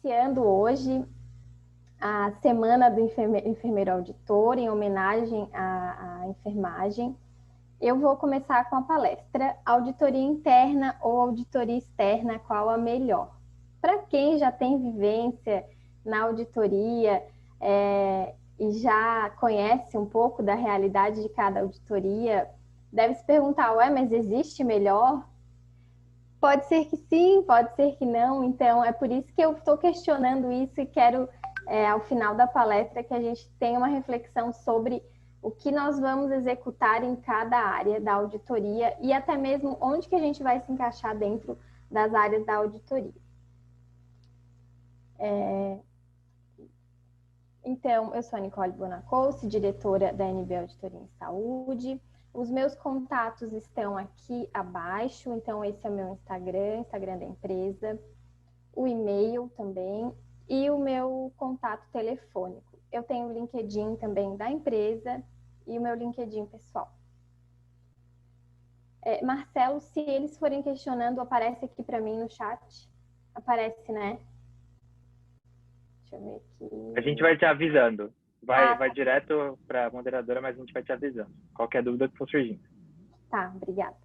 iniciando hoje a Semana do Enfermeiro Auditor, em homenagem à enfermagem. Eu vou começar com a palestra Auditoria Interna ou Auditoria Externa, qual a melhor? Para quem já tem vivência na auditoria e já conhece um pouco da realidade de cada auditoria, deve se perguntar, mas existe melhor? Pode ser que sim, pode ser que não. Então, é por isso que eu estou questionando isso e quero, ao final da palestra, que a gente tenha uma reflexão sobre o que nós vamos executar em cada área da auditoria e até mesmo onde que a gente vai se encaixar dentro das áreas da auditoria. Então, eu sou a Nicole Bonacouce, diretora da NB Auditoria em Saúde. Os meus contatos estão aqui abaixo, então esse é o meu Instagram da empresa, o e-mail também e o meu contato telefônico. Eu tenho o LinkedIn também da empresa e o meu LinkedIn pessoal. Marcelo, se eles forem questionando, aparece aqui para mim no chat? Aparece, né? Deixa eu ver aqui. A gente vai te avisando. Vai direto para a moderadora, mas a gente vai te avisando. Qualquer dúvida que for surgindo. Tá, obrigada.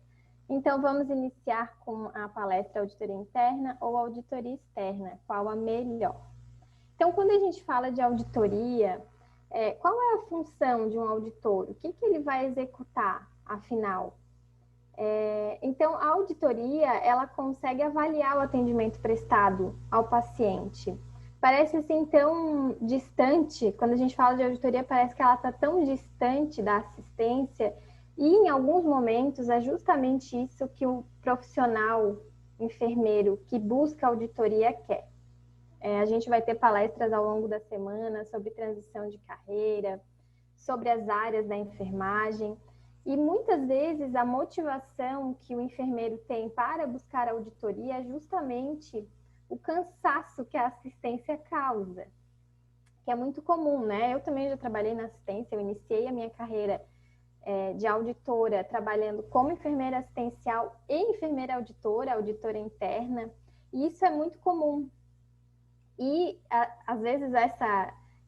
Então, vamos iniciar com a palestra Auditoria Interna ou Auditoria Externa, qual a melhor? Então, quando a gente fala de auditoria, qual é a função de um auditor? O que ele vai executar, afinal? Então, a auditoria, ela consegue avaliar o atendimento prestado ao paciente. Parece assim tão distante, quando a gente fala de auditoria, parece que ela está tão distante da assistência, e em alguns momentos é justamente isso que o profissional enfermeiro que busca auditoria quer. A gente vai ter palestras ao longo da semana sobre transição de carreira, sobre as áreas da enfermagem, e muitas vezes a motivação que o enfermeiro tem para buscar auditoria é justamente o cansaço que a assistência causa, que é muito comum, né? Eu também já trabalhei na assistência, eu iniciei a minha carreira de auditora trabalhando como enfermeira assistencial e enfermeira auditora, auditora interna, e isso é muito comum. E às vezes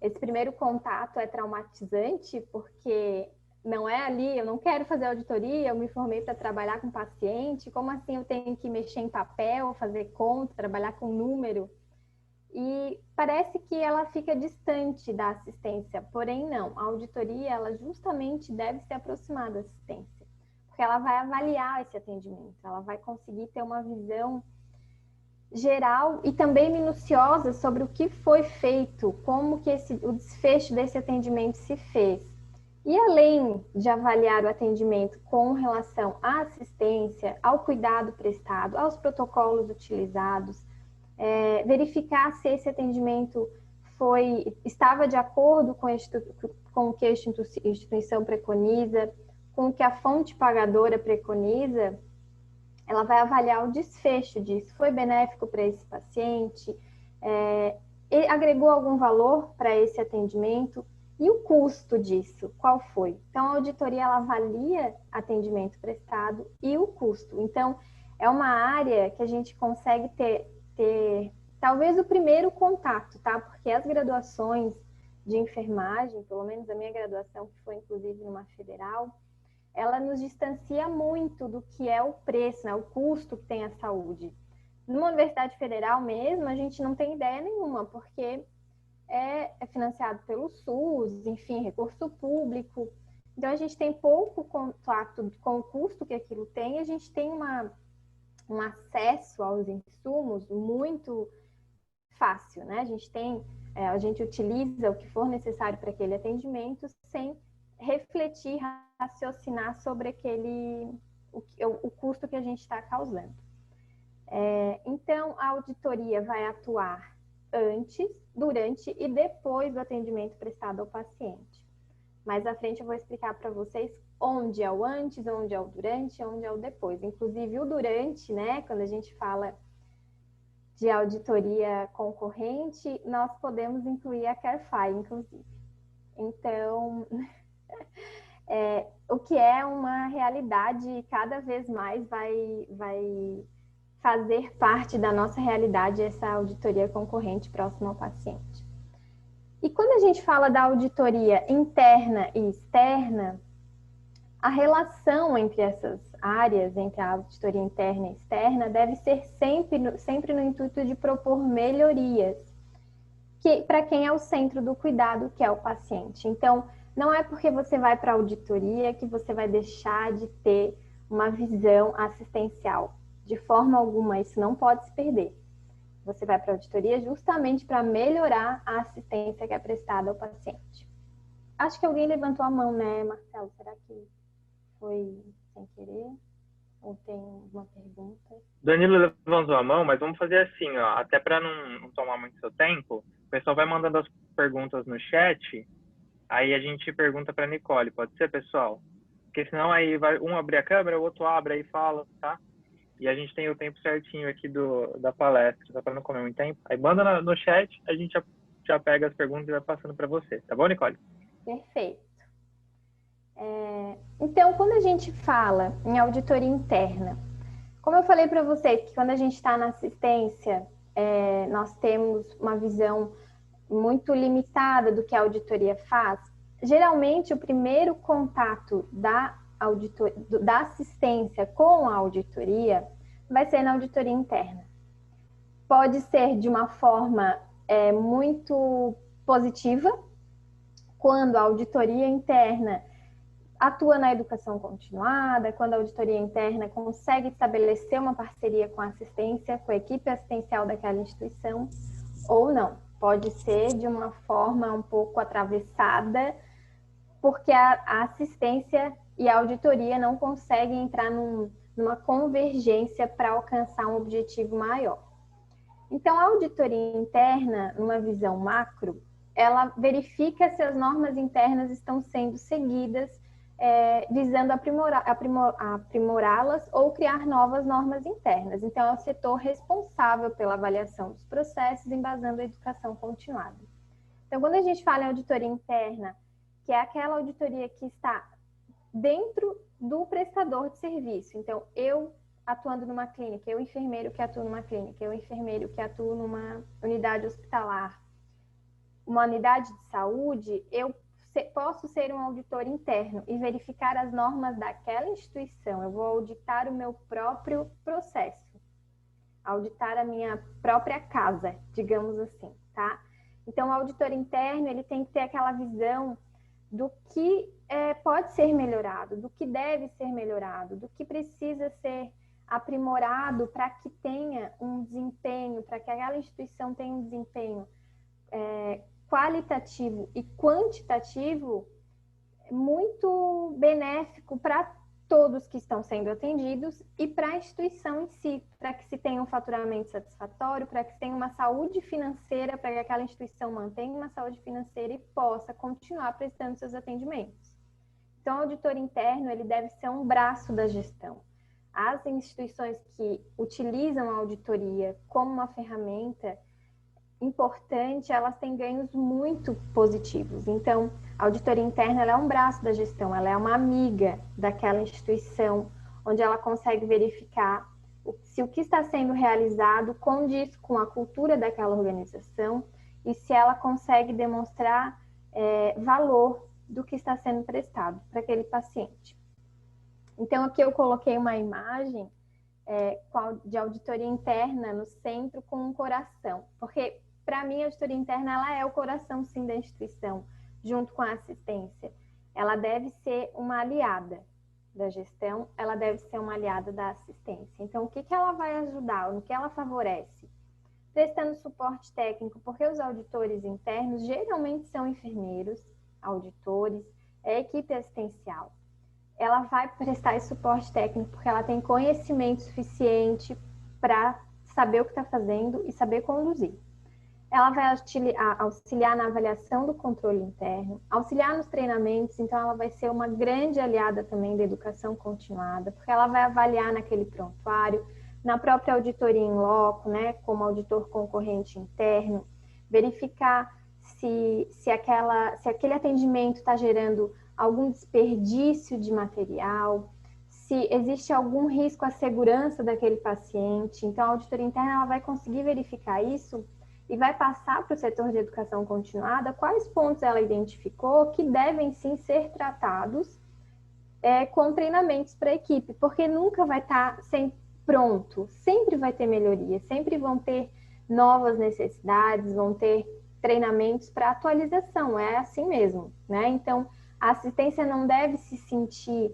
esse primeiro contato é traumatizante, porque não é ali, eu não quero fazer auditoria, eu me formei para trabalhar com paciente, como assim eu tenho que mexer em papel, fazer conta, trabalhar com número? E parece que ela fica distante da assistência, porém não, a auditoria, ela justamente deve se aproximar da assistência, porque ela vai avaliar esse atendimento, ela vai conseguir ter uma visão geral e também minuciosa sobre o que foi feito, como que o desfecho desse atendimento se fez. E além de avaliar o atendimento com relação à assistência, ao cuidado prestado, aos protocolos utilizados, verificar se esse atendimento estava de acordo com o que a instituição preconiza, com o que a fonte pagadora preconiza, ela vai avaliar o desfecho disso. Foi benéfico para esse paciente? Agregou algum valor para esse atendimento? E o custo disso, qual foi? Então, a auditoria, ela avalia atendimento prestado e o custo. Então, é uma área que a gente consegue ter talvez o primeiro contato, tá? Porque as graduações de enfermagem, pelo menos a minha graduação, que foi inclusive numa federal, ela nos distancia muito do que é o preço, né, o custo que tem a saúde. Numa universidade federal mesmo, a gente não tem ideia nenhuma, porque é financiado pelo SUS, enfim, recurso público. Então, a gente tem pouco contato com o custo que aquilo tem, e a gente tem um acesso aos insumos muito fácil, né? A gente utiliza o que for necessário para aquele atendimento sem refletir, raciocinar sobre o custo que a gente está causando. Então, a auditoria vai atuar antes, durante e depois do atendimento prestado ao paciente. Mais à frente eu vou explicar para vocês onde é o antes, onde é o durante, onde é o depois. Inclusive o durante, né, quando a gente fala de auditoria concorrente, nós podemos incluir a CareFi, inclusive. Então, o que é uma realidade cada vez mais vai fazer parte da nossa realidade essa auditoria concorrente próxima ao paciente. E quando a gente fala da auditoria interna e externa, a relação entre essas áreas, entre a auditoria interna e externa, deve ser sempre no intuito de propor melhorias, para quem é o centro do cuidado, que é o paciente. Então, não é porque você vai para a auditoria que você vai deixar de ter uma visão assistencial. De forma alguma, isso não pode se perder. Você vai para a auditoria justamente para melhorar a assistência que é prestada ao paciente. Acho que alguém levantou a mão, né, Marcelo? Será que foi sem querer? Ou tem uma pergunta? Danilo levantou a mão, mas vamos fazer assim, ó, até para não tomar muito seu tempo, o pessoal vai mandando as perguntas no chat, aí a gente pergunta para Nicole, pode ser, pessoal? Porque senão aí vai um abrir a câmera, o outro abre e fala, tá? E a gente tem o tempo certinho aqui da palestra, só para não comer muito tempo. Aí manda no chat, a gente já pega as perguntas e vai passando para você. Tá bom, Nicole? Perfeito. Então, quando a gente fala em auditoria interna, como eu falei para vocês, que quando a gente está na assistência, nós temos uma visão muito limitada do que a auditoria faz. Geralmente, o primeiro contato da assistência com a auditoria vai ser na auditoria interna. Pode ser de uma forma muito positiva, quando a auditoria interna atua na educação continuada, quando a auditoria interna consegue estabelecer uma parceria com a assistência, com a equipe assistencial daquela instituição, ou não. Pode ser de uma forma um pouco atravessada, porque a assistência e a auditoria não conseguem entrar numa convergência para alcançar um objetivo maior. Então, a auditoria interna, numa visão macro, ela verifica se as normas internas estão sendo seguidas, visando aprimorá-las ou criar novas normas internas. Então, é o setor responsável pela avaliação dos processos, embasando a educação continuada. Então, quando a gente fala em auditoria interna, que é aquela auditoria que está dentro do prestador de serviço. Então, eu atuando numa clínica, eu enfermeiro que atua numa clínica, eu enfermeiro que atua numa unidade hospitalar, uma unidade de saúde, eu posso ser um auditor interno e verificar as normas daquela instituição. Eu vou auditar o meu próprio processo, auditar a minha própria casa, digamos assim, tá? Então, o auditor interno, ele tem que ter aquela visão do que pode ser melhorado, do que deve ser melhorado, do que precisa ser aprimorado para que tenha um desempenho, para que aquela instituição tenha um desempenho qualitativo e quantitativo muito benéfico para todos que estão sendo atendidos e para a instituição em si, para que se tenha um faturamento satisfatório, para que se tenha uma saúde financeira, para que aquela instituição mantenha uma saúde financeira e possa continuar prestando seus atendimentos. Então, o auditor interno, ele deve ser um braço da gestão. As instituições que utilizam a auditoria como uma ferramenta importante, elas têm ganhos muito positivos. Então, a auditoria interna, ela é um braço da gestão, ela é uma amiga daquela instituição, onde ela consegue verificar se o que está sendo realizado condiz com a cultura daquela organização e se ela consegue demonstrar valor do que está sendo prestado para aquele paciente. Então, aqui eu coloquei uma imagem de auditoria interna no centro com um coração, porque para mim a auditoria interna ela é o coração sim da instituição, junto com a assistência. Ela deve ser uma aliada da gestão, ela deve ser uma aliada da assistência. Então, o que ela vai ajudar, no que ela favorece? Prestando suporte técnico, porque os auditores internos geralmente são enfermeiros, auditores, equipe assistencial. Ela vai prestar esse suporte técnico porque ela tem conhecimento suficiente para saber o que está fazendo e saber conduzir. Ela vai auxiliar na avaliação do controle interno, auxiliar nos treinamentos, então ela vai ser uma grande aliada também da educação continuada, porque ela vai avaliar naquele prontuário, na própria auditoria em loco, né, como auditor concorrente interno, verificar se aquele atendimento está gerando algum desperdício de material, se existe algum risco à segurança daquele paciente. Então, a auditoria interna ela vai conseguir verificar isso e vai passar para o setor de educação continuada quais pontos ela identificou que devem sim ser tratados com treinamentos para a equipe, porque nunca vai estar sempre pronto, sempre vai ter melhoria, sempre vão ter novas necessidades, vão ter treinamentos para atualização, é assim mesmo, né? Então, a assistência não deve se sentir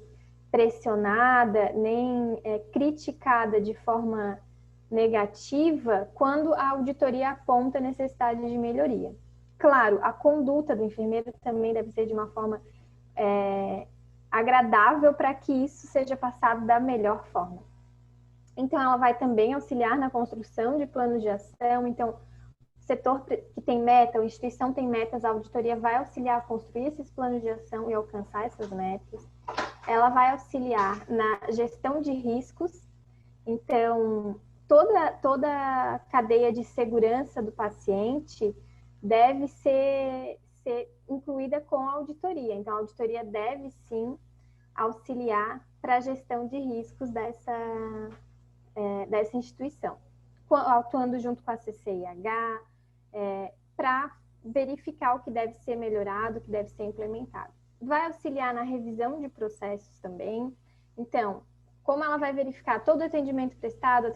pressionada, nem criticada de forma negativa quando a auditoria aponta necessidade de melhoria. Claro, a conduta do enfermeiro também deve ser de uma forma agradável para que isso seja passado da melhor forma. Então, ela vai também auxiliar na construção de planos de ação. Então, o setor que tem meta, a instituição tem metas, a auditoria vai auxiliar a construir esses planos de ação e alcançar essas metas. Ela vai auxiliar na gestão de riscos. Então, toda a cadeia de segurança do paciente deve ser incluída com a auditoria. Então, a auditoria deve, sim, auxiliar para a gestão de riscos dessa instituição, atuando junto com a CCIH, para verificar o que deve ser melhorado, o que deve ser implementado. Vai auxiliar na revisão de processos também. Então, como ela vai verificar todo o atendimento prestado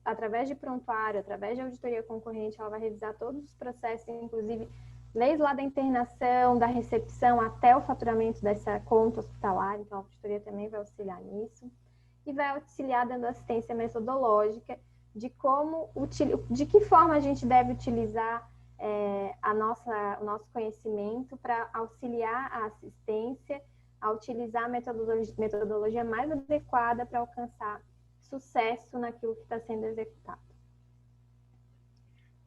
através de prontuário, através de auditoria concorrente, ela vai revisar todos os processos, inclusive desde lá da internação, da recepção até o faturamento dessa conta hospitalar. Então, a auditoria também vai auxiliar nisso. E vai auxiliar dando assistência metodológica de que forma a gente deve utilizar o nosso conhecimento para auxiliar a assistência, a utilizar a metodologia mais adequada para alcançar sucesso naquilo que está sendo executado.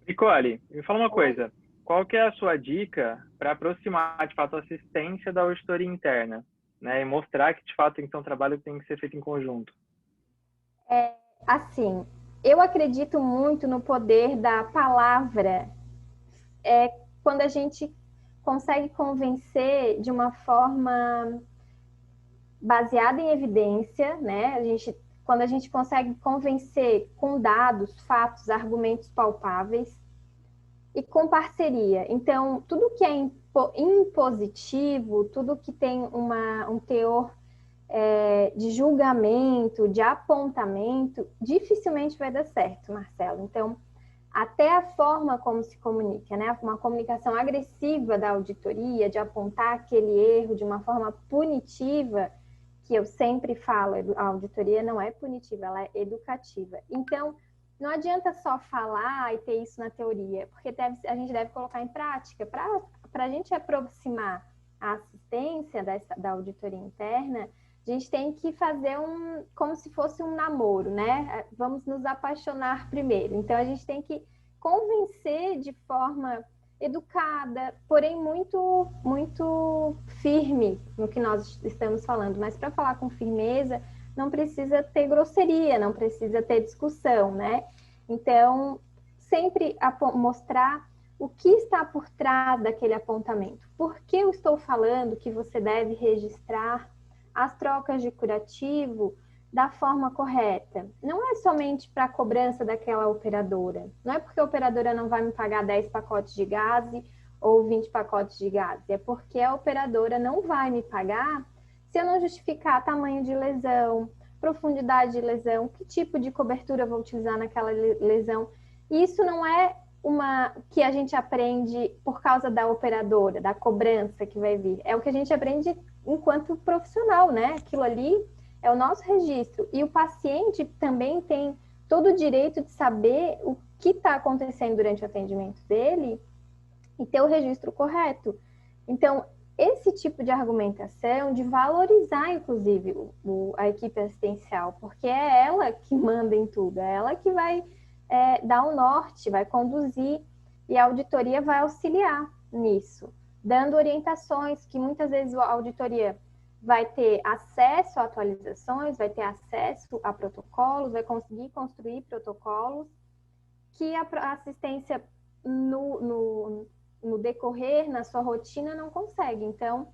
Nicole, me fala uma coisa. Qual que é a sua dica para aproximar, de fato, a assistência da auditoria interna, né? E mostrar que, de fato, então, o trabalho tem que ser feito em conjunto? Assim, eu acredito muito no poder da palavra. Quando a gente consegue convencer de uma forma baseada em evidência, né? Quando a gente consegue convencer com dados, fatos, argumentos palpáveis e com parceria. Então, tudo que é impositivo, tudo que tem um teor de julgamento, de apontamento, dificilmente vai dar certo, Marcelo. Então, até a forma como se comunica, né? Uma comunicação agressiva da auditoria, de apontar aquele erro de uma forma punitiva, que eu sempre falo, a auditoria não é punitiva, ela é educativa. Então, não adianta só falar e ter isso na teoria, porque a gente deve colocar em prática. Para a gente aproximar a assistência da auditoria interna, a gente tem que fazer como se fosse um namoro, né? Vamos nos apaixonar primeiro. Então, a gente tem que convencer de forma educada, porém muito, muito firme no que nós estamos falando. Mas para falar com firmeza, não precisa ter grosseria, não precisa ter discussão, né? Então, sempre mostrar o que está por trás daquele apontamento. Por que eu estou falando que você deve registrar as trocas de curativo da forma correta? Não é somente para a cobrança daquela operadora. Não é porque a operadora não vai me pagar 10 pacotes de gás ou 20 pacotes de gás. É porque a operadora não vai me pagar se eu não justificar tamanho de lesão, profundidade de lesão, que tipo de cobertura eu vou utilizar naquela lesão. E isso não é que a gente aprende por causa da operadora, da cobrança que vai vir. É o que a gente aprende enquanto profissional, né? Aquilo ali é o nosso registro. E o paciente também tem todo o direito de saber o que está acontecendo durante o atendimento dele e ter o registro correto. Então, esse tipo de argumentação, de valorizar, inclusive, a equipe assistencial, porque é ela que manda em tudo, é ela que vai dar o norte, vai conduzir, e a auditoria vai auxiliar nisso, dando orientações que muitas vezes a auditoria vai ter acesso a atualizações, vai ter acesso a protocolos, vai conseguir construir protocolos que a assistência no decorrer, na sua rotina, não consegue. Então,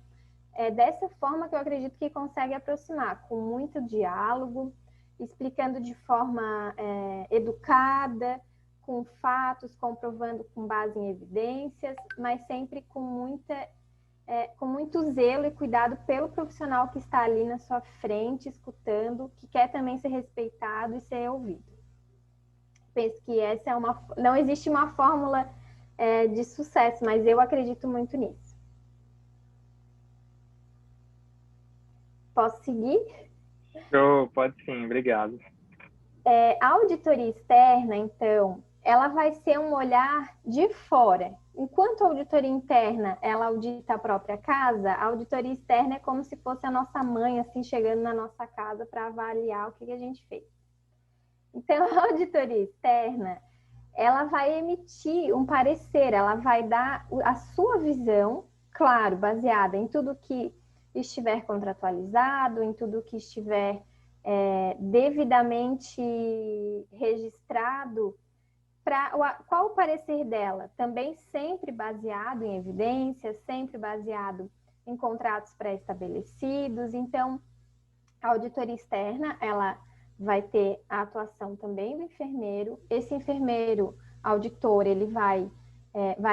é dessa forma que eu acredito que consegue aproximar, com muito diálogo, explicando de forma educada, com fatos, comprovando com base em evidências, mas sempre com muito zelo e cuidado pelo profissional que está ali na sua frente, escutando, que quer também ser respeitado e ser ouvido. Penso que essa não existe uma fórmula de sucesso, mas eu acredito muito nisso. Posso seguir? Pode sim, obrigado. A auditoria externa, então, ela vai ser um olhar de fora. Enquanto a auditoria interna, ela audita a própria casa, a auditoria externa é como se fosse a nossa mãe, assim, chegando na nossa casa para avaliar o que a gente fez. Então, a auditoria externa, ela vai emitir um parecer, ela vai dar a sua visão, claro, baseada em tudo que estiver contratualizado, em tudo que estiver devidamente registrado. Qual o parecer dela? Também sempre baseado em evidências, sempre baseado em contratos pré-estabelecidos. Então, a auditoria externa, ela vai ter a atuação também do enfermeiro. Esse enfermeiro auditor, ele vai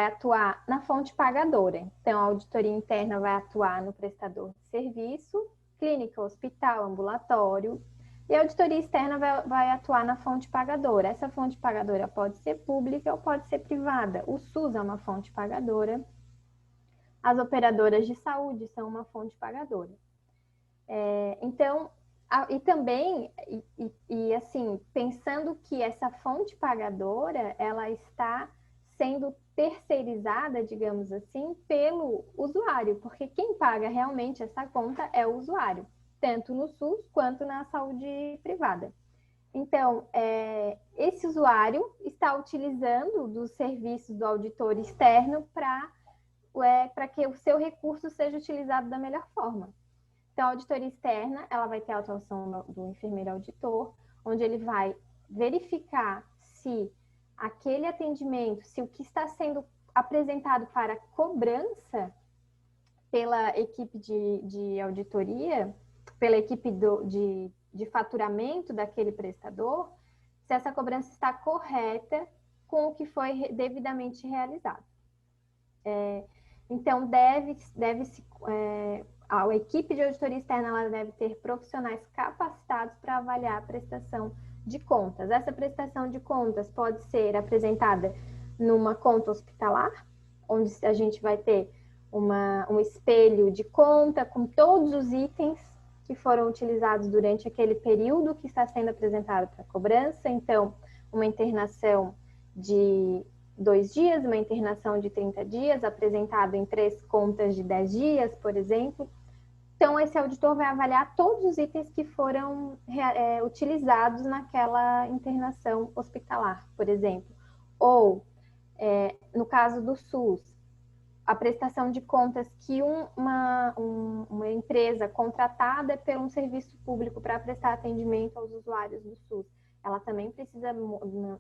atuar na fonte pagadora. Então, a auditoria interna vai atuar no prestador de serviço, clínica, hospital, ambulatório. E a auditoria externa vai atuar na fonte pagadora. Essa fonte pagadora pode ser pública ou pode ser privada. O SUS é uma fonte pagadora. As operadoras de saúde são uma fonte pagadora. Então, e também, assim, pensando que essa fonte pagadora, ela está sendo terceirizada, digamos assim, pelo usuário, porque quem paga realmente essa conta é o usuário, tanto no SUS quanto na saúde privada. Então, esse usuário está utilizando dos serviços do auditor externo para que o seu recurso seja utilizado da melhor forma. Então, a auditoria externa, ela vai ter a atuação do enfermeiro auditor, onde ele vai verificar se aquele atendimento, se o que está sendo apresentado para cobrança pela equipe de auditoria, pela equipe de faturamento daquele prestador, se essa cobrança está correta com o que foi devidamente realizado. Então, a equipe de auditoria externa ela deve ter profissionais capacitados para avaliar a prestação de contas. Essa prestação de contas pode ser apresentada numa conta hospitalar, onde a gente vai ter um espelho de conta com todos os itens que foram utilizados durante aquele período que está sendo apresentado para cobrança. Então, uma internação de 2 dias, uma internação de 30 dias, apresentado em 3 contas de 10 dias, por exemplo. Então, esse auditor vai avaliar todos os itens que foram utilizados naquela internação hospitalar, por exemplo. Ou, no caso do SUS, a prestação de contas que uma empresa contratada por um serviço público para prestar atendimento aos usuários do SUS, ela também precisa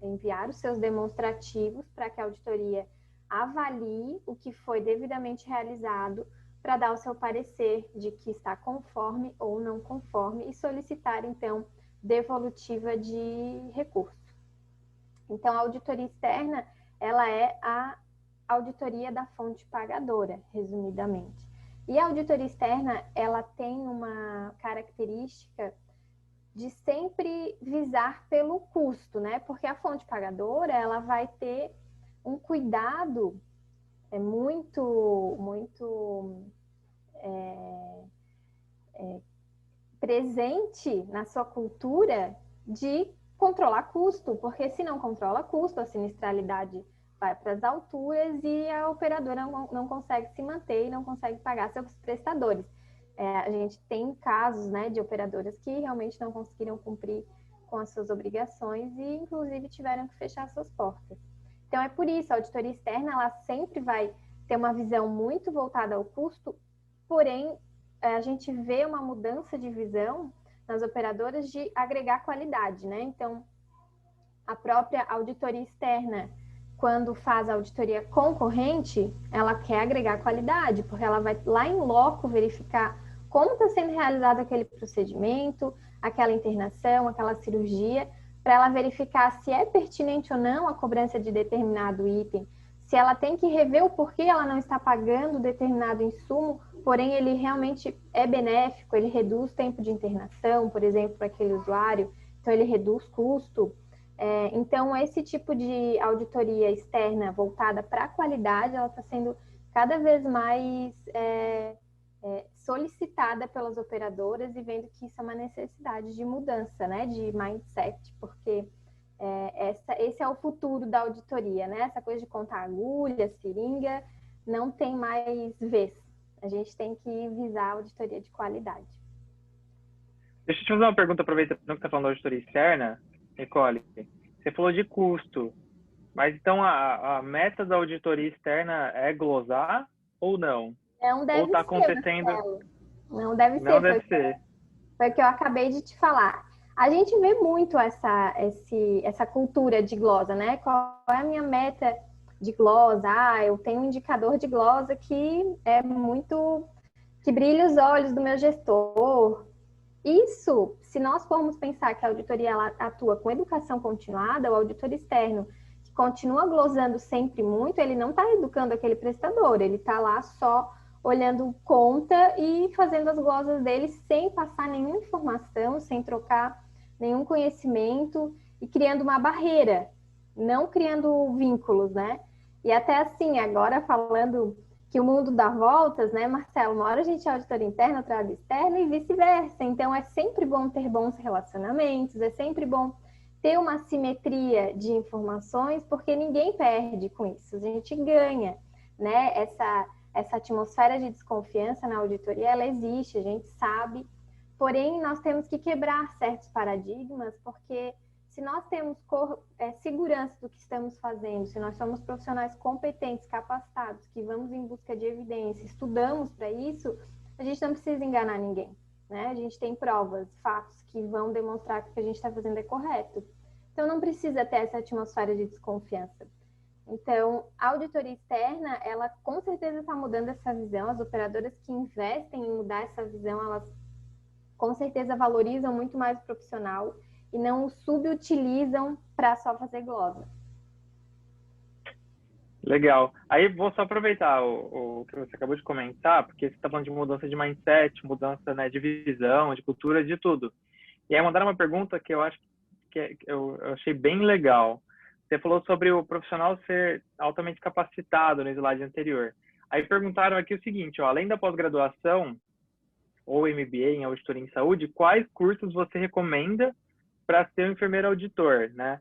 enviar os seus demonstrativos para que a auditoria avalie o que foi devidamente realizado para dar o seu parecer de que está conforme ou não conforme e solicitar, então, devolutiva de recurso. Então, a auditoria externa, ela é a auditoria da fonte pagadora, resumidamente. E a auditoria externa, ela tem uma característica de sempre visar pelo custo, né? Porque a fonte pagadora, ela vai ter um cuidado muito presente na sua cultura de controlar custo, porque se não controla custo, a sinistralidade vai para as alturas e a operadora não consegue se manter e não consegue pagar seus prestadores. A gente tem casos, né, de operadoras que realmente não conseguiram cumprir com as suas obrigações e, inclusive, tiveram que fechar suas portas. Então, é por isso, a auditoria externa, ela sempre vai ter uma visão muito voltada ao custo, porém, a gente vê uma mudança de visão nas operadoras de agregar qualidade, né? Então, a própria auditoria externa, quando faz a auditoria concorrente, ela quer agregar qualidade, porque ela vai lá em loco verificar como está sendo realizado aquele procedimento, aquela internação, aquela cirurgia, para ela verificar se é pertinente ou não a cobrança de determinado item, se ela tem que rever o porquê ela não está pagando determinado insumo, porém ele realmente é benéfico, ele reduz tempo de internação, por exemplo, para aquele usuário, então ele reduz custo. Então, esse tipo de auditoria externa voltada para a qualidade, ela está sendo cada vez mais solicitada pelas operadoras e vendo que isso é uma necessidade de mudança, né, de mindset, porque esse é o futuro da auditoria, né? Essa coisa de contar agulha, seringa, não tem mais vez. A gente tem que visar a auditoria de qualidade. Deixa eu te fazer uma pergunta, aproveitando que você está falando da auditoria externa, Nicole. Você falou de custo, mas então a meta da auditoria externa é glosar ou não? Não deve ou está ser, acontecendo? Marcelo. Não deve Não ser. deve ser. Foi o que eu acabei de te falar. A gente vê muito essa cultura de glosa, né? Qual é a minha meta de glosa? Eu tenho um indicador de glosa que é muito... que brilha os olhos do meu gestor. Isso, se nós formos pensar que a auditoria ela atua com educação continuada, o auditor externo que continua glosando sempre muito, ele não está educando aquele prestador, ele está lá só olhando conta e fazendo as glosas dele sem passar nenhuma informação, sem trocar nenhum conhecimento e criando uma barreira, não criando vínculos, né? E até assim, agora falando que o mundo dá voltas, né, Marcelo? Uma hora a gente é auditor interno, outra hora externo e vice-versa. Então, é sempre bom ter bons relacionamentos, é sempre bom ter uma simetria de informações, porque ninguém perde com isso, a gente ganha, né? Essa atmosfera de desconfiança na auditoria, ela existe, a gente sabe, porém, nós temos que quebrar certos paradigmas, porque se nós temos segurança do que estamos fazendo, se nós somos profissionais competentes, capacitados, que vamos em busca de evidência, estudamos para isso, a gente não precisa enganar ninguém, né? A gente tem provas, fatos que vão demonstrar que o que a gente está fazendo é correto. Então, não precisa ter essa atmosfera de desconfiança. Então, a auditoria externa, ela com certeza está mudando essa visão. As operadoras que investem em mudar essa visão, elas com certeza valorizam muito mais o profissional e não o subutilizam para só fazer glosa. Legal. Aí vou só aproveitar o que você acabou de comentar, porque você está falando de mudança de mindset, mudança, né, de visão, de cultura, de tudo. E aí mandaram uma pergunta que eu acho que eu achei bem legal. Você falou sobre o profissional ser altamente capacitado no slide anterior. Aí perguntaram aqui o seguinte, ó, além da pós-graduação ou MBA em auditoria em saúde, quais cursos você recomenda para ser um enfermeiro auditor, né?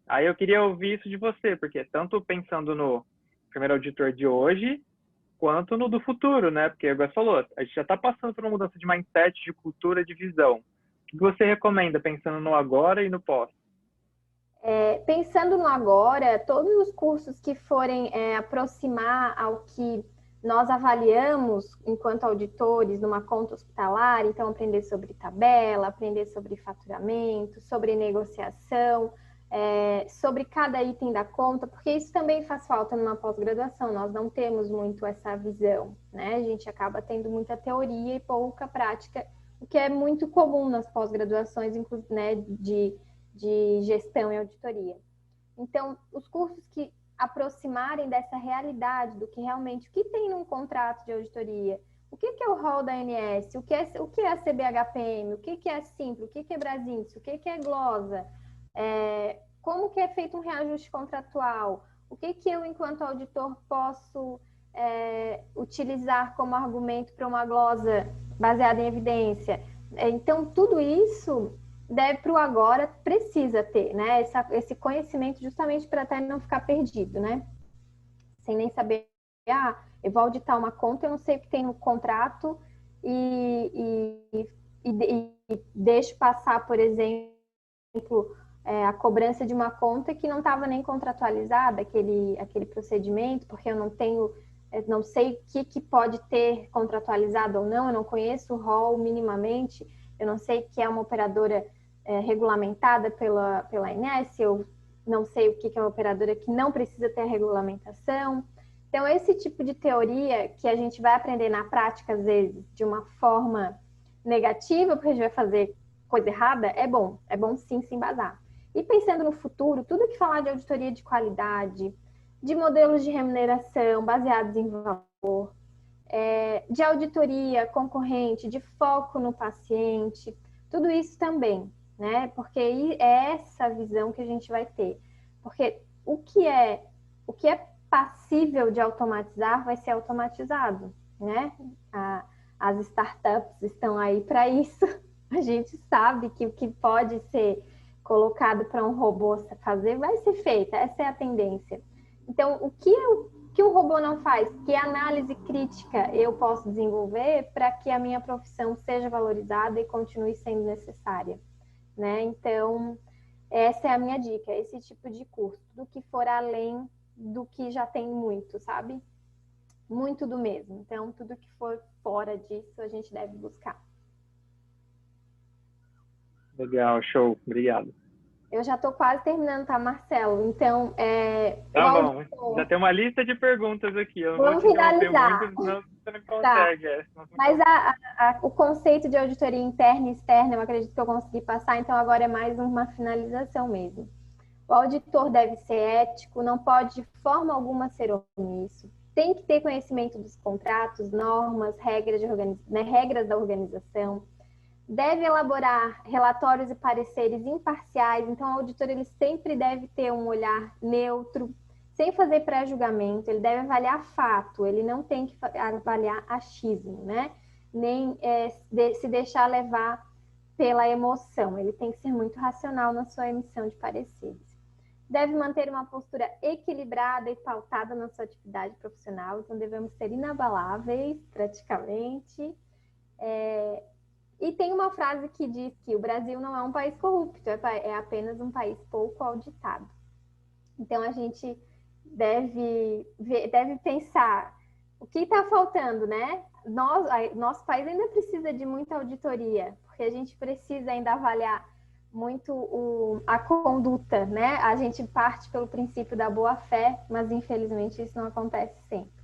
Aí eu queria ouvir isso de você, porque tanto pensando no enfermeiro auditor de hoje, quanto no do futuro, né? Porque, como você falou, a gente já está passando por uma mudança de mindset, de cultura, de visão. O que você recomenda pensando no agora e no pós? Pensando no agora, todos os cursos que forem aproximar ao que nós avaliamos enquanto auditores numa conta hospitalar, então aprender sobre tabela, aprender sobre faturamento, sobre negociação, sobre cada item da conta, porque isso também faz falta numa pós-graduação, nós não temos muito essa visão, né? A gente acaba tendo muita teoria e pouca prática, o que é muito comum nas pós-graduações, inclusive, né, de gestão e auditoria. Então, os cursos que aproximarem dessa realidade, do que realmente, o que tem num contrato de auditoria, o que é o rol da ANS, o que é a CBHPM, o que é a Simples, o que é Brasins, o que é glosa, como que é feito um reajuste contratual, o que eu, enquanto auditor, posso utilizar como argumento para uma glosa baseada em evidência. Então, tudo isso deve para o agora, precisa ter, né? Esse conhecimento justamente para até não ficar perdido, né? Sem nem saber, eu vou auditar uma conta, eu não sei o que tem no contrato e deixo passar, por exemplo, a cobrança de uma conta que não estava nem contratualizada, aquele procedimento, porque eu não sei o que pode ter contratualizado ou não, eu não conheço o rol minimamente, eu não sei que é uma operadora regulamentada pela ANS, eu não sei o que é uma operadora que não precisa ter a regulamentação. Então, esse tipo de teoria que a gente vai aprender na prática, às vezes, de uma forma negativa, porque a gente vai fazer coisa errada, é bom sim se embasar. E pensando no futuro, tudo que falar de auditoria de qualidade, de modelos de remuneração baseados em valor, de auditoria concorrente, de foco no paciente, tudo isso também, né? Porque é essa visão que a gente vai ter. Porque o que é passível de automatizar vai ser automatizado, né? As startups estão aí para isso. A gente sabe que o que pode ser colocado para um robô fazer vai ser feito. Essa é a tendência. Então, o que o robô não faz? Que análise crítica eu posso desenvolver para que a minha profissão seja valorizada e continue sendo necessária, né? Então, essa é a minha dica, esse tipo de curso, do que for além do que já tem muito, sabe? Muito do mesmo. Então, tudo que for fora disso, a gente deve buscar. Legal, show. Obrigado. Eu já estou quase terminando, tá, Marcelo? Então, Tá bom. Já tem uma lista de perguntas aqui. Eu não vamos vou te interromper finalizar. muito, senão você não Tá. consegue. Mas o conceito de auditoria interna e externa, eu acredito que eu consegui passar, então agora é mais uma finalização mesmo. O auditor deve ser ético, não pode de forma alguma ser omisso, tem que ter conhecimento dos contratos, normas, regras da organização, deve elaborar relatórios e pareceres imparciais, então o auditor ele sempre deve ter um olhar neutro, sem fazer pré-julgamento, ele deve avaliar fato, ele não tem que avaliar achismo, né? Nem se deixar levar pela emoção, ele tem que ser muito racional na sua emissão de pareceres. Deve manter uma postura equilibrada e pautada na sua atividade profissional, então devemos ser inabaláveis, praticamente. E tem uma frase que diz que o Brasil não é um país corrupto, é apenas um país pouco auditado. Então, a gente deve pensar o que está faltando, né? Nosso país ainda precisa de muita auditoria, porque a gente precisa ainda avaliar muito a conduta, né? A gente parte pelo princípio da boa-fé, mas infelizmente isso não acontece sempre.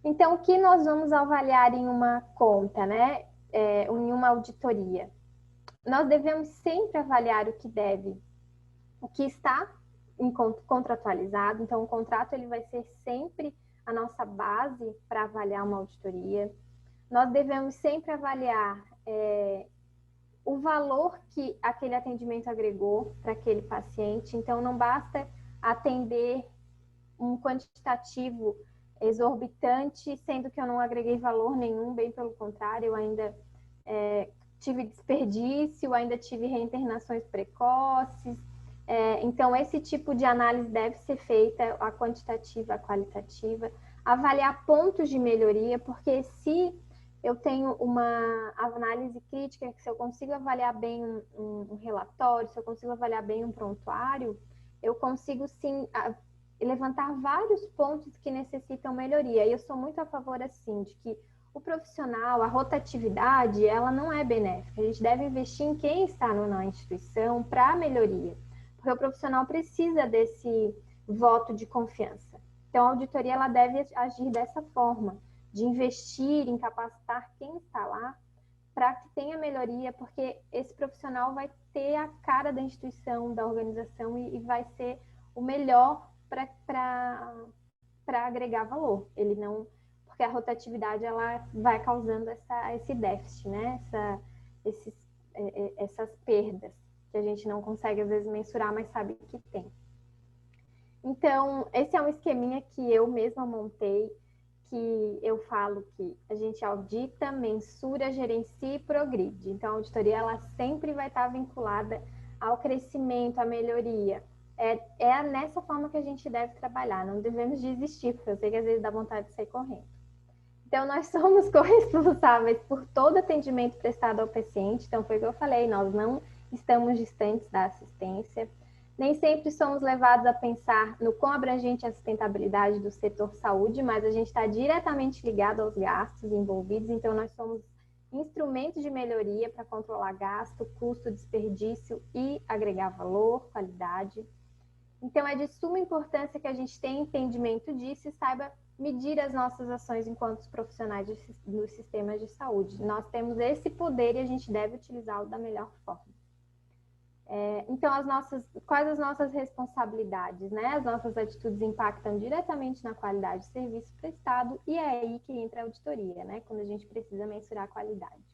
Então, o que nós vamos avaliar em uma conta, né? Em uma auditoria? Nós devemos sempre avaliar o que está contratualizado. Então, o contrato ele vai ser sempre a nossa base para avaliar uma auditoria. Nós devemos sempre avaliar o valor que aquele atendimento agregou para aquele paciente. Então, não basta atender um quantitativo exorbitante, sendo que eu não agreguei valor nenhum, bem pelo contrário, eu ainda tive desperdício, ainda tive reinternações precoces. Então, esse tipo de análise deve ser feita, a quantitativa, a qualitativa, avaliar pontos de melhoria, porque se eu tenho uma análise crítica, se eu consigo avaliar bem um relatório, se eu consigo avaliar bem um prontuário, eu consigo sim levantar vários pontos que necessitam melhoria. E eu sou muito a favor, assim, de que o profissional, a rotatividade, ela não é benéfica. A gente deve investir em quem está na instituição para a melhoria. Porque o profissional precisa desse voto de confiança. Então, a auditoria ela deve agir dessa forma, de investir em capacitar quem está lá para que tenha melhoria, porque esse profissional vai ter a cara da instituição, da organização e vai ser o melhor para agregar valor. Ele não, porque a rotatividade ela vai causando esse déficit, né? Essas perdas que a gente não consegue às vezes mensurar, mas sabe que tem. Então, esse é um esqueminha que eu mesma montei, que eu falo que a gente audita, mensura, gerencia e progride. Então, a auditoria ela sempre vai estar vinculada ao crescimento, à melhoria. É nessa forma que a gente deve trabalhar, não devemos desistir, porque eu sei que às vezes dá vontade de sair correndo. Então, nós somos corresponsáveis por todo atendimento prestado ao paciente, então foi o que eu falei, nós não estamos distantes da assistência. Nem sempre somos levados a pensar no quão abrangente é a sustentabilidade do setor saúde, mas a gente está diretamente ligado aos gastos envolvidos, então nós somos instrumentos de melhoria para controlar gasto, custo, desperdício e agregar valor, qualidade. Então, é de suma importância que a gente tenha entendimento disso e saiba medir as nossas ações enquanto profissionais dos sistemas de saúde. Nós temos esse poder e a gente deve utilizá-lo da melhor forma. Então, quais as nossas responsabilidades, né? As nossas atitudes impactam diretamente na qualidade do serviço prestado e é aí que entra a auditoria, né? Quando a gente precisa mensurar a qualidade.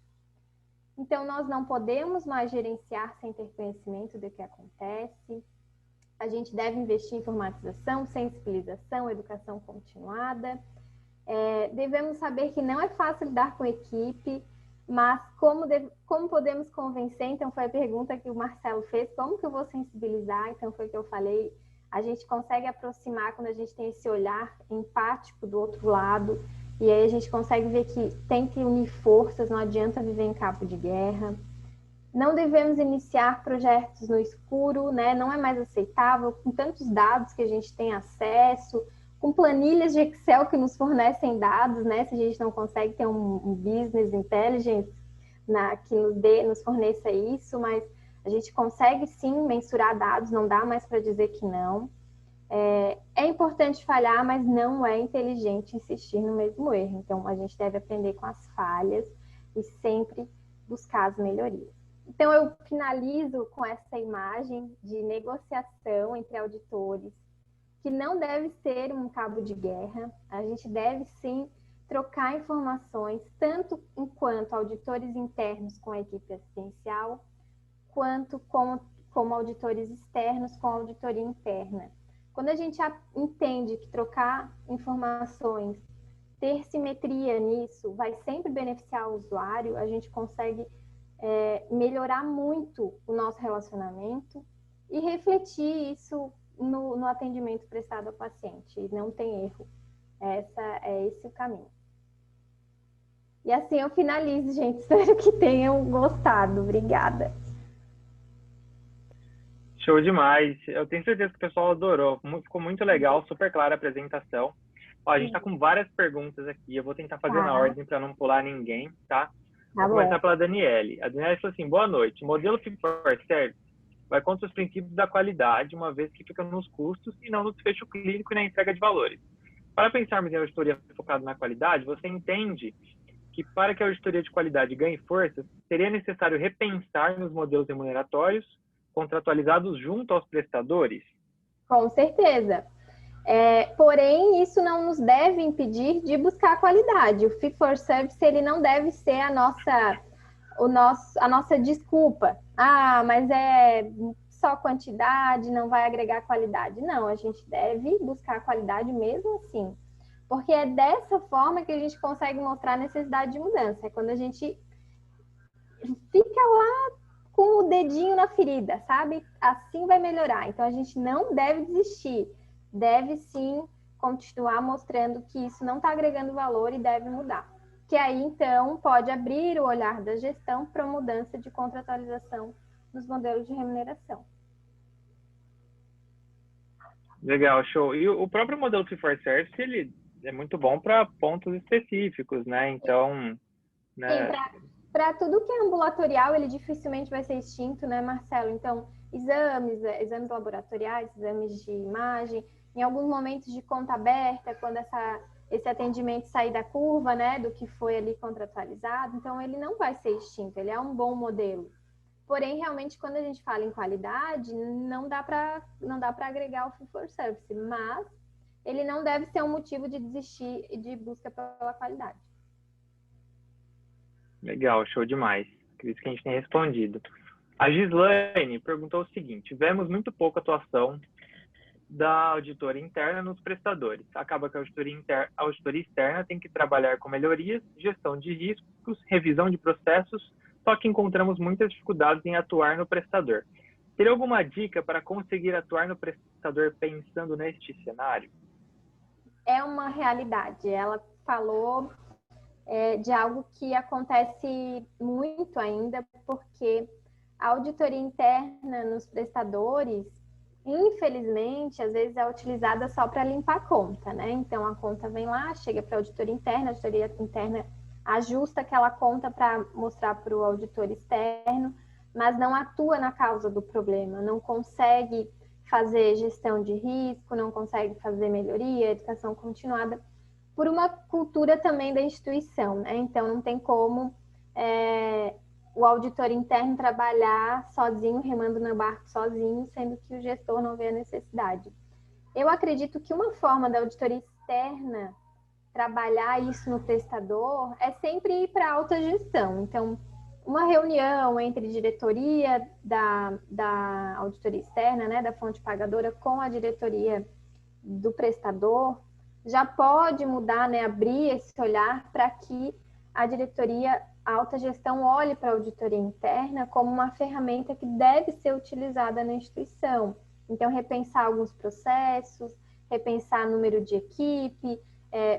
Então, nós não podemos mais gerenciar sem ter conhecimento do que acontece. A gente deve investir em informatização, sensibilização, educação continuada. Devemos saber que não é fácil lidar com equipe, mas como podemos convencer? Então, foi a pergunta que o Marcelo fez, como que eu vou sensibilizar? Então, foi o que eu falei, a gente consegue aproximar quando a gente tem esse olhar empático do outro lado, e aí a gente consegue ver que tem que unir forças, não adianta viver em cabo de guerra. Não devemos iniciar projetos no escuro, né? Não é mais aceitável, com tantos dados que a gente tem acesso, com planilhas de Excel que nos fornecem dados, né? Se a gente não consegue ter um business intelligence que nos forneça isso, mas a gente consegue sim mensurar dados, não dá mais para dizer que não. É importante falhar, mas não é inteligente insistir no mesmo erro. Então, a gente deve aprender com as falhas e sempre buscar as melhorias. Então, eu finalizo com essa imagem de negociação entre auditores, que não deve ser um cabo de guerra. A gente deve, sim, trocar informações, tanto enquanto auditores internos com a equipe assistencial, quanto como auditores externos com a auditoria interna. Quando a gente entende que trocar informações, ter simetria nisso, vai sempre beneficiar o usuário, a gente consegue melhorar muito o nosso relacionamento e refletir isso no atendimento prestado ao paciente. E não tem erro. Esse o caminho. E assim eu finalizo, gente. Espero que tenham gostado. Obrigada. Show demais. Eu tenho certeza que o pessoal adorou. Ficou muito legal, super clara a apresentação. Ó, a gente está com várias perguntas aqui. Eu vou tentar fazer na ordem para não pular ninguém, tá? Vou começar pela Daniele. A Daniele falou assim, boa noite. O modelo Fit for Service vai contra os princípios da qualidade, uma vez que fica nos custos e não no desfecho clínico e na entrega de valores. Para pensarmos em auditoria focada na qualidade, você entende que para que a auditoria de qualidade ganhe força, seria necessário repensar nos modelos remuneratórios contratualizados junto aos prestadores? Com certeza. Porém, isso não nos deve impedir de buscar a qualidade. O Fit for Service ele não deve ser a nossa desculpa. Mas é só quantidade, não vai agregar qualidade. Não, a gente deve buscar a qualidade mesmo assim. Porque é dessa forma que a gente consegue mostrar a necessidade de mudança. É quando a gente fica lá com o dedinho na ferida, sabe? Assim vai melhorar. Então, a gente não deve desistir. Deve, sim, continuar mostrando que isso não está agregando valor e deve mudar. Que aí, então, pode abrir o olhar da gestão para mudança de contratualização nos modelos de remuneração. Legal, show. E o próprio modelo Fit for Service, ele é muito bom para pontos específicos, né? Então, né? Para tudo que é ambulatorial, ele dificilmente vai ser extinto, né, Marcelo? Então, exames laboratoriais, exames de imagem, em alguns momentos de conta aberta, quando esse atendimento sair da curva, né, do que foi ali contratualizado, então ele não vai ser extinto, ele é um bom modelo. Porém, realmente, quando a gente fala em qualidade, não dá para agregar o Fit for Service, mas ele não deve ser um motivo de desistir de busca pela qualidade. Legal, show demais. Por isso que a gente tem respondido. A Gislaine perguntou o seguinte: tivemos muito pouca atuação da auditoria interna nos prestadores. Acaba que a auditoria externa tem que trabalhar com melhorias, gestão de riscos, revisão de processos, só que encontramos muitas dificuldades em atuar no prestador. Teria alguma dica para conseguir atuar no prestador pensando neste cenário? É uma realidade. Ela falou de algo que acontece muito ainda, porque a auditoria interna nos prestadores, infelizmente, às vezes é utilizada só para limpar a conta, né? Então, a conta vem lá, chega para a auditoria interna ajusta aquela conta para mostrar para o auditor externo, mas não atua na causa do problema, não consegue fazer gestão de risco, não consegue fazer melhoria, educação continuada, por uma cultura também da instituição, né? Então, não tem como o auditor interno trabalhar sozinho, remando no barco sozinho, sendo que o gestor não vê a necessidade. Eu acredito que uma forma da auditoria externa trabalhar isso no prestador é sempre ir para a alta gestão. Então, uma reunião entre diretoria da auditoria externa, né, da fonte pagadora, com a diretoria do prestador, já pode mudar, né, abrir esse olhar para que a diretoria, a alta gestão, olhe para a auditoria interna como uma ferramenta que deve ser utilizada na instituição. Então, repensar alguns processos, repensar número de equipe,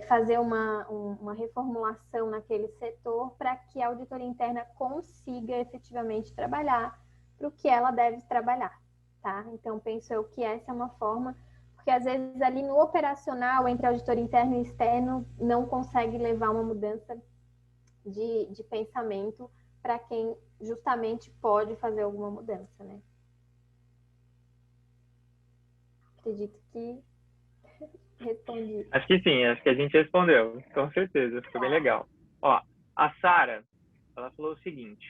fazer uma reformulação naquele setor para que a auditoria interna consiga efetivamente trabalhar para o que ela deve trabalhar, tá? Então, penso eu que essa é uma forma, porque às vezes ali no operacional, entre auditor interno e externo, não consegue levar uma mudança de pensamento para quem justamente pode fazer alguma mudança, né? Acredito que respondi. Acho que sim, acho que a gente respondeu, com certeza, ficou bem legal. Ó, a Sara, ela falou o seguinte: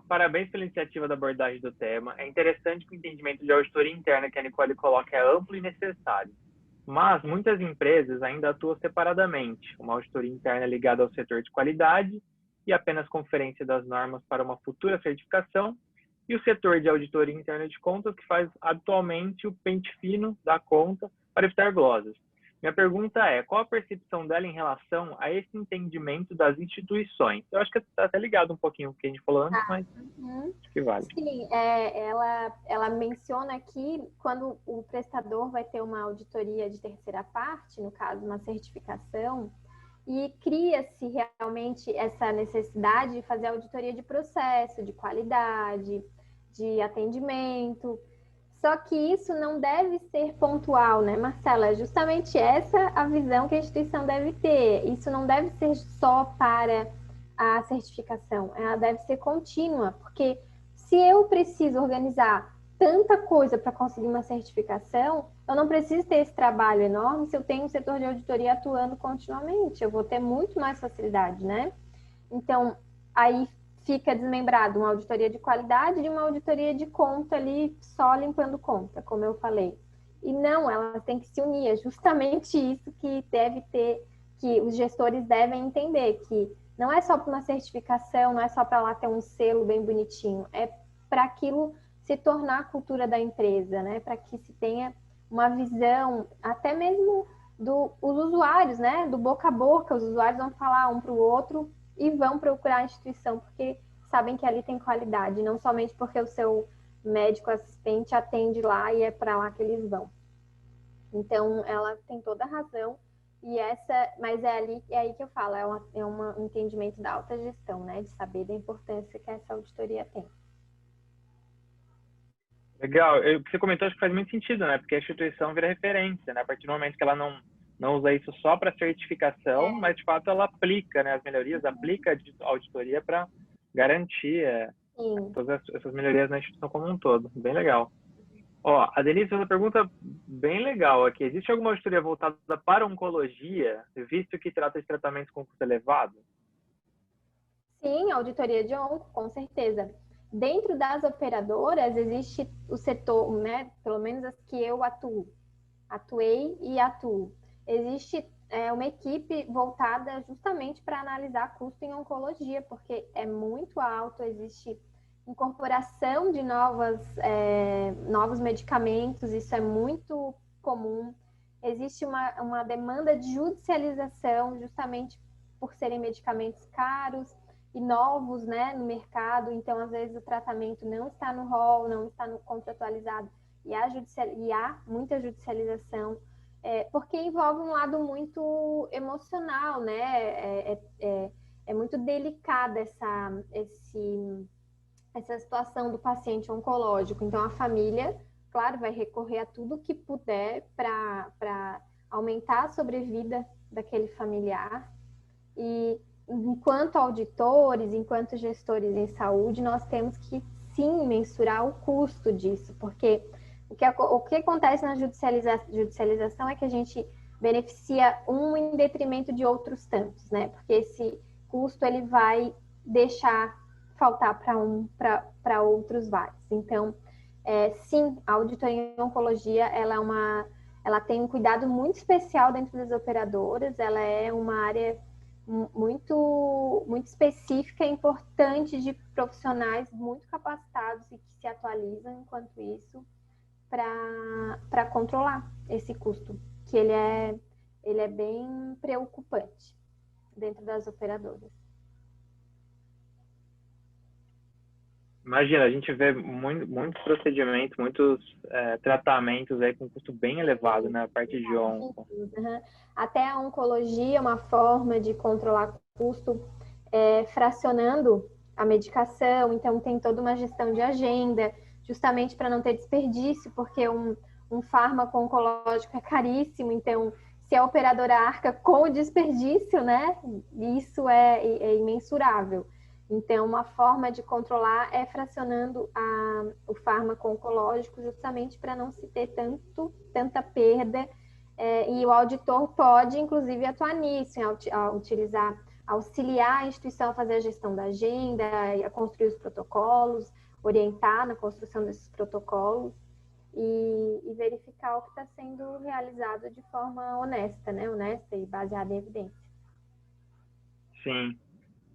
parabéns pela iniciativa da abordagem do tema. É interessante que o entendimento de auditoria interna que a Nicole coloca é amplo e necessário. Mas muitas empresas ainda atuam separadamente, uma auditoria interna ligada ao setor de qualidade e apenas conferência das normas para uma futura certificação, e o setor de auditoria interna de contas que faz habitualmente o pente fino da conta para evitar glosas. Minha pergunta é, qual a percepção dela em relação a esse entendimento das instituições? Eu acho que está até ligado um pouquinho com o que a gente falou antes, mas acho que vale. Sim, ela menciona aqui quando o prestador vai ter uma auditoria de terceira parte, no caso, uma certificação, e cria-se realmente essa necessidade de fazer auditoria de processo, de qualidade, de atendimento. Só que isso não deve ser pontual, né, Marcela? É justamente essa a visão que a instituição deve ter. Isso não deve ser só para a certificação, ela deve ser contínua, porque se eu preciso organizar tanta coisa para conseguir uma certificação, eu não preciso ter esse trabalho enorme se eu tenho um setor de auditoria atuando continuamente. Eu vou ter muito mais facilidade, né? Então, aí fica desmembrado uma auditoria de qualidade de uma auditoria de conta ali, só limpando conta, como eu falei. E não, elas têm que se unir. É justamente isso que deve ter, que os gestores devem entender, que não é só para uma certificação, não é só para lá ter um selo bem bonitinho, é para aquilo se tornar a cultura da empresa, né? Para que se tenha uma visão, até mesmo dos usuários, né? Do boca a boca, os usuários vão falar um para o outro e vão procurar a instituição porque sabem que ali tem qualidade, não somente porque o seu médico assistente atende lá e é para lá que eles vão. Então, ela tem toda a razão. E mas é aí que eu falo, é um entendimento da alta gestão, né? De saber da importância que essa auditoria tem. Legal. O que você comentou acho que faz muito sentido, né? Porque a instituição vira referência, né? A partir do momento que ela não usa isso só para certificação, mas de fato ela aplica, né? As melhorias, aplica a auditoria para garantir todas essas melhorias na instituição como um todo. Bem legal. Ó, a Denise fez uma pergunta bem legal aqui. Existe alguma auditoria voltada para oncologia, visto que trata de tratamentos com custo elevado? Sim, auditoria de onco, com certeza. Dentro das operadoras existe o setor, né? Pelo menos as que eu atuei e atuo. Existe uma equipe voltada justamente para analisar custo em oncologia, porque é muito alto, existe incorporação de novos medicamentos, isso é muito comum. Existe uma demanda de judicialização, justamente por serem medicamentos caros e novos, né, no mercado. Então, às vezes, o tratamento não está no rol, não está no contratualizado, e há muita judicialização, porque envolve um lado muito emocional, né? É muito delicada essa situação do paciente oncológico. Então, a família, claro, vai recorrer a tudo que puder para aumentar a sobrevida daquele familiar. E enquanto auditores, enquanto gestores em saúde, nós temos que sim mensurar o custo disso, porque o que acontece na judicialização é que a gente beneficia um em detrimento de outros tantos, né? Porque esse custo ele vai deixar faltar para outros vários. Então, sim, a auditoria em oncologia ela tem um cuidado muito especial dentro das operadoras, ela é uma área muito específica e importante de profissionais muito capacitados e que se atualizam enquanto isso para controlar esse custo, que ele é bem preocupante dentro das operadoras. Imagina, a gente vê muitos procedimentos, muitos tratamentos aí com custo bem elevado, né? A parte de onco. Uhum. Até a oncologia é uma forma de controlar custo fracionando a medicação, então tem toda uma gestão de agenda, justamente para não ter desperdício, porque um fármaco oncológico é caríssimo, então se a operadora arca com o desperdício, né, isso é imensurável. Então, uma forma de controlar é fracionando o fármaco oncológico, justamente para não se ter tanta perda. E o auditor pode, inclusive, atuar nisso, auxiliar a instituição a fazer a gestão da agenda, a construir os protocolos, orientar na construção desses protocolos e verificar o que está sendo realizado de forma honesta, né? Honesta e baseada em evidência. Sim.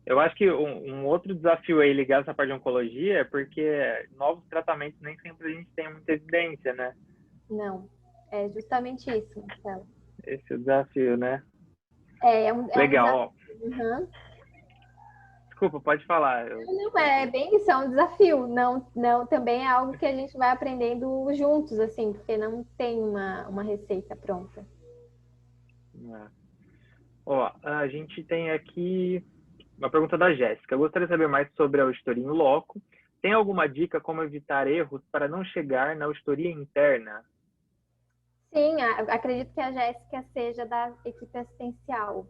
Eu acho que um outro desafio aí ligado a essa parte de oncologia é porque novos tratamentos nem sempre a gente tem muita evidência, né? Não, é justamente isso, Marcelo. Esse é o desafio, né? É um Legal. desafio. Uhum. Desculpa, pode falar. Não, é bem isso, é um desafio. Não, também é algo que a gente vai aprendendo juntos, assim, porque não tem uma receita pronta. Ó, a gente tem aqui uma pergunta da Jéssica. Eu gostaria de saber mais sobre a auditoria em loco. Tem alguma dica como evitar erros para não chegar na auditoria interna? Sim, acredito que a Jéssica seja da equipe assistencial.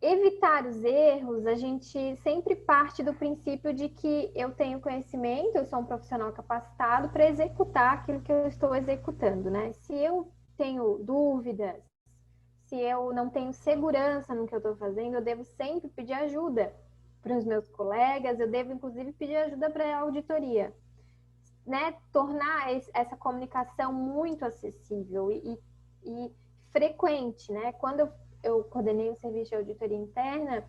Evitar os erros, a gente sempre parte do princípio de que eu tenho conhecimento, eu sou um profissional capacitado para executar aquilo que eu estou executando, né? Se eu tenho dúvidas, se eu não tenho segurança no que eu estou fazendo, eu devo sempre pedir ajuda para os meus colegas, eu devo inclusive pedir ajuda para a auditoria, né? Tornar essa comunicação muito acessível e frequente, né? Quando eu coordenei o serviço de auditoria interna,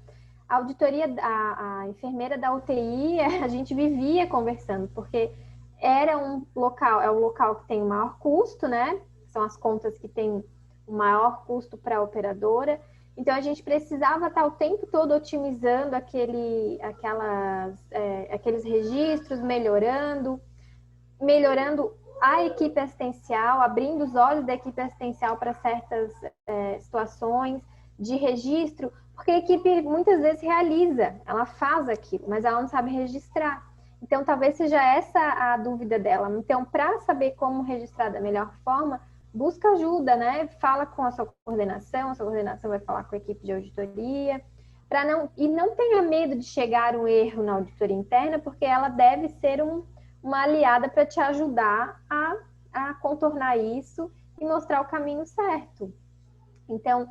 a auditoria, a enfermeira da UTI, a gente vivia conversando, porque era um local, é o local que tem o maior custo, né? São as contas que têm o maior custo para a operadora. Então, a gente precisava estar o tempo todo otimizando aqueles registros, melhorando a equipe assistencial, abrindo os olhos da equipe assistencial para certas situações de registro, porque a equipe muitas vezes realiza, ela faz aquilo, mas ela não sabe registrar. Então, talvez seja essa a dúvida dela. Então, para saber como registrar da melhor forma, busca ajuda, né? Fala com a sua coordenação vai falar com a equipe de auditoria, e não tenha medo de chegar um erro na auditoria interna, porque ela deve ser uma aliada para te ajudar a contornar isso e mostrar o caminho certo. Então,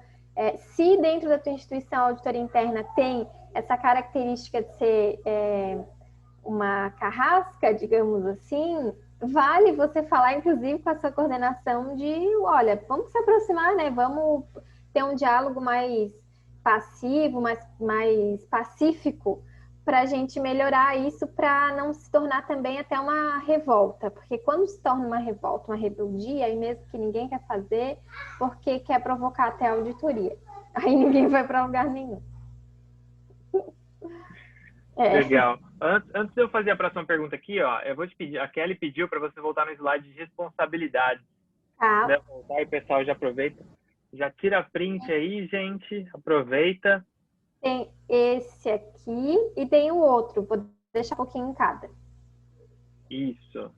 se dentro da tua instituição a auditoria interna tem essa característica de ser uma carrasca, digamos assim, vale você falar, inclusive, com a sua coordenação de, olha, vamos se aproximar, né? Vamos ter um diálogo mais passivo, mais pacífico, para a gente melhorar isso, para não se tornar também até uma revolta, porque quando se torna uma revolta, uma rebeldia, aí mesmo que ninguém quer fazer, porque quer provocar até a auditoria, aí ninguém vai para lugar nenhum. Legal. Antes de eu fazer a próxima pergunta aqui, ó, eu vou te pedir, a Kelly pediu para você voltar no slide de responsabilidade. Tá. Se voltar, e o pessoal já aproveita. Já tira print aí, gente. Aproveita. Tem esse aqui e tem o outro. Vou deixar um pouquinho em cada. Isso.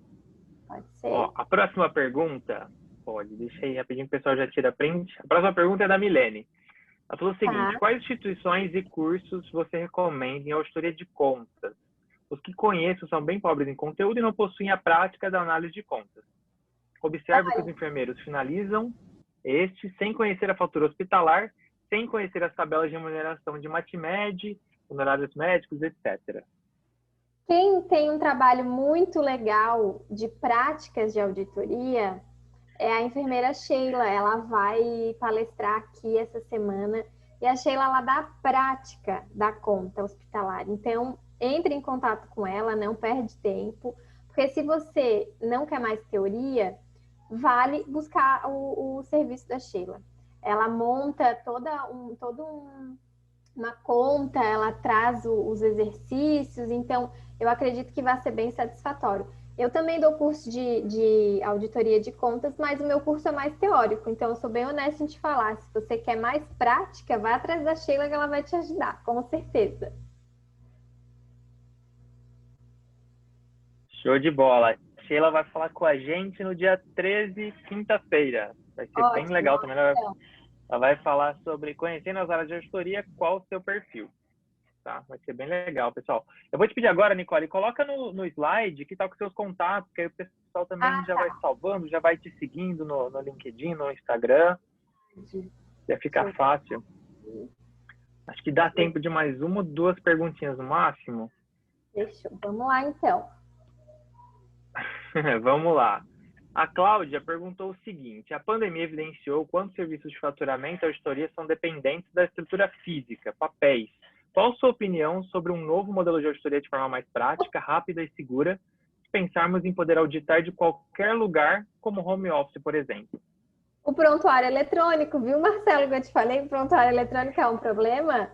Pode ser? Ó, a próxima pergunta, pode, deixa aí rapidinho, o pessoal já tira print. A próxima pergunta é da Milene. Ela falou o seguinte: Tá. quais instituições e cursos você recomenda em auditoria de contas? Os que conheço são bem pobres em conteúdo e não possuem a prática da análise de contas. Observo que os enfermeiros finalizam este sem conhecer a fatura hospitalar, sem conhecer as tabelas de remuneração de Matimed, honorários médicos, etc. Quem tem um trabalho muito legal de práticas de auditoria é a enfermeira Sheila. Ela vai palestrar aqui essa semana. E a Sheila, ela dá a prática da conta hospitalar. Então, entre em contato com ela, não perde tempo. Porque se você não quer mais teoria, vale buscar o serviço da Sheila. Ela monta uma conta, ela traz os exercícios, então eu acredito que vai ser bem satisfatório. Eu também dou curso de auditoria de contas, mas o meu curso é mais teórico, então eu sou bem honesta em te falar. Se você quer mais prática, vá atrás da Sheila que ela vai te ajudar, com certeza. Show de bola. A Sheila vai falar com a gente no dia 13, quinta-feira. Vai ser bem Ótimo. legal também. Ela vai falar sobre conhecendo as áreas de auditoria, qual o seu perfil. Tá? Vai ser bem legal, pessoal. Eu vou te pedir agora, Nicole, coloca no slide que tá com seus contatos, que aí o pessoal também já vai salvando, já vai te seguindo no LinkedIn, no Instagram. Já fica fácil. Acho que dá tempo de mais uma ou duas perguntinhas no máximo. Fechou. Vamos lá, então. Vamos lá. A Cláudia perguntou o seguinte: a pandemia evidenciou quantos serviços de faturamento e auditoria são dependentes da estrutura física, papéis. Qual a sua opinião sobre um novo modelo de auditoria de forma mais prática, rápida e segura, se pensarmos em poder auditar de qualquer lugar, como home office, por exemplo? O prontuário eletrônico, viu, Marcelo, que eu te falei que o prontuário eletrônico é um problema?